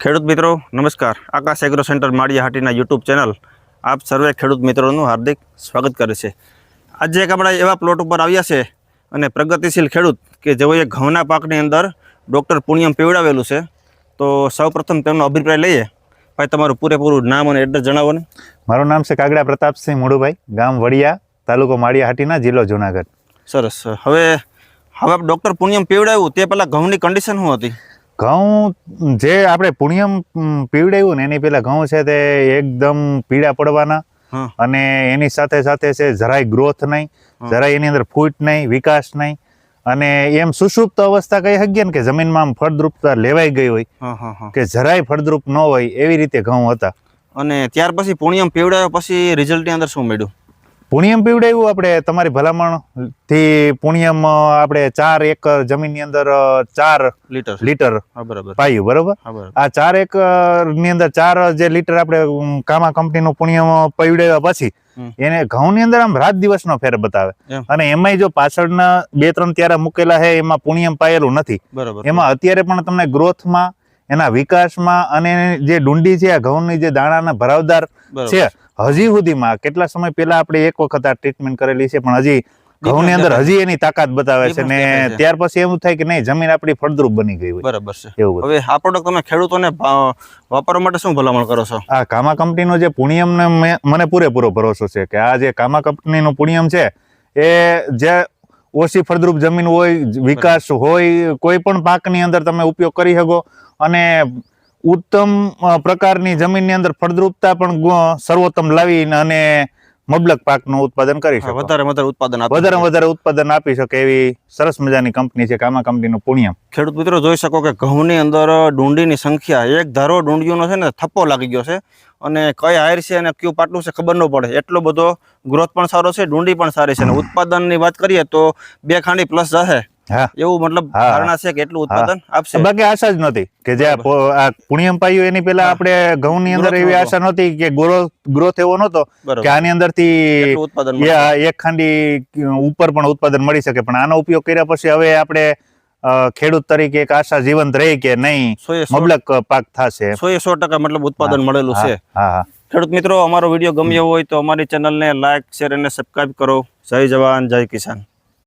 ખેડૂત મિત્રો નમસ્કાર। Akash agro centre Maliya Hatina YouTube channel આપ સર્વે ખેડૂત મિત્રોનું હાર્દિક સ્વાગત કરે છે। આજે એક આપણે એવા પ્લોટ ઉપર આવ્યા છે અને પ્રગતિશીલ ખેડૂત કે જેઓએ ઘઉંના પાકની અંદર ડૉક્ટર પૂણિયમ પીવડાવેલું છે। તો સૌપ્રથમ તેમનો અભિપ્રાય લઈએ। ભાઈ, તમારું પૂરેપૂરું નામ અને એડ્રેસ જણાવો ને। મારું નામ છે કાગડા પ્રતાપસિંહ મુડુભાઈ, ગામ વડિયા, તાલુકો માળિયાહાટીના, જિલ્લો જુનાગઢ। સરસ। હવે ડૉક્ટર પૂણિયમ પીવડાવ્યું તે પહેલાં ઘઉંની કન્ડિશન શું હતી? ઘઉં જે આપણે પૂણિયમ પીવડાવ્યું ને એની પેલા ઘઉં છે તે એકદમ પીળા પડવાના અને એની સાથે સાથે છે જરાય ગ્રોથ નહીં, જરાય એની અંદર ફૂટ નહીં, વિકાસ નહીં અને એમ સુષુપ્ત અવસ્થા કહી શકીએ ને કે જમીનમાં આમ ફળદ્રુપતા લેવાઈ ગઈ હોય કે જરાય ફળદ્રુપ ન હોય એવી રીતે ઘઉં હતા। અને ત્યાર પછી પૂણિયમ પીવડાવ્યા પછી રિઝલ્ટની અંદર શું મળ્યું? પૂણિયમ પીવડાવ્યું આપણે તમારી ભલામણથી પૂણિયમ આપણે 4 એકર જમીનની અંદર 4 લીટર પાયું, બરોબર? આ 4 એકરની અંદર 4 જે લીટર આપણે કામા કંપનીનું પૂણિયમ પીવડાવ્યા પછી એને ઘઉંની અંદર આમ રાત દિવસનો ફેર બતાવે અને એમાંય જો પાછળના 2-3 ત્યારા મૂકેલા છે એમાં પૂણિયમ પાયેલું નથી। એમાં અત્યારે પણ તમને ગ્રોથમાં, એના વિકાસમાં અને જે ડુંડી છે, આ ઘઉંની જે દાણાના ભરાવદાર છે, હજી સુધીમાં કેટલા સમય પહેલા આપણે એક વખત આ ટ્રીટમેન્ટ કરેલી છે પણ હજી ઘઉંની અંદર હજી એની તાકાત બતાવે છે ને ત્યાર પછી એવું થાય કે નહીં, જમીન આપણી ફળદ્રુપ બની ગઈ હોય। બરાબર છે। એવું હવે આ પ્રોડક્ટ તમે ખેડૂતોને વાપરવા માટે શું ભલામણ કરો છો? આ કામા કંપનીનો જે પૂણિયમ ને મને પૂરેપૂરો ભરોસો છે કે આ જે કામા કંપનીનું પૂણિયમ છે એ જે ઓછી ફળદ્રુપ જમીન હોય, વિકાસ હોય, કોઈ પણ પાકની અંદર તમે ઉપયોગ કરી શકો અને ઉત્તમ પ્રકારની જમીનની અંદર ફળદ્રુપતા પણ સર્વોત્તમ લાવીને અને મબલક પાકનું ઉત્પાદન કરી શકે, વધારે ઉત્પાદન આપી શકે એવી સરસ મજાની કંપની છે કામા કંપનીનું પૂણિયમ। ખેડૂત મિત્રો જોઈ શકો કે ઘઉંની અંદર ડુંડીની સંખ્યા, એક ધારો ડુંડીઓનો છે ને થપ્પો લાગી ગયો છે અને કઈ હાયર છે અને કયું પાટલું છે ખબર ન પડે, એટલો બધો ગ્રોથ પણ સારો છે, ડુંડી પણ સારી છે અને ઉત્પાદનની વાત કરીએ તો 2 ખાંડી પ્લસ જશે એવું મતલબ ધારણા છે કે એટલું ઉત્પાદન આપશે। બાકી આશા જ નહોતી કે જે આ પૂણિયમ પાયું એની પેલા આપણે ઘઉંની અંદર એવી આશા નહોતી કે ગ્રોથ એવો નહોતો કે આની અંદરથી 1 ખાંડી ઉપર પણ ઉત્પાદન મળી શકે, પણ આનો ઉપયોગ કર્યા પછી હવે આપણે ખેડૂત તરીકે એક આશા જીવંત રહી કે નહીં, મબલક પાક થશે, 100% મતલબ ઉત્પાદન મળેલું છે। ખેડૂત મિત્રો, અમારો વિડીયો ગમ્યો હોય તો અમારી ચેનલને લાઈક, શેર અને સબસ્ક્રાઇબ કરો। જય જવાન, જય કિસાન।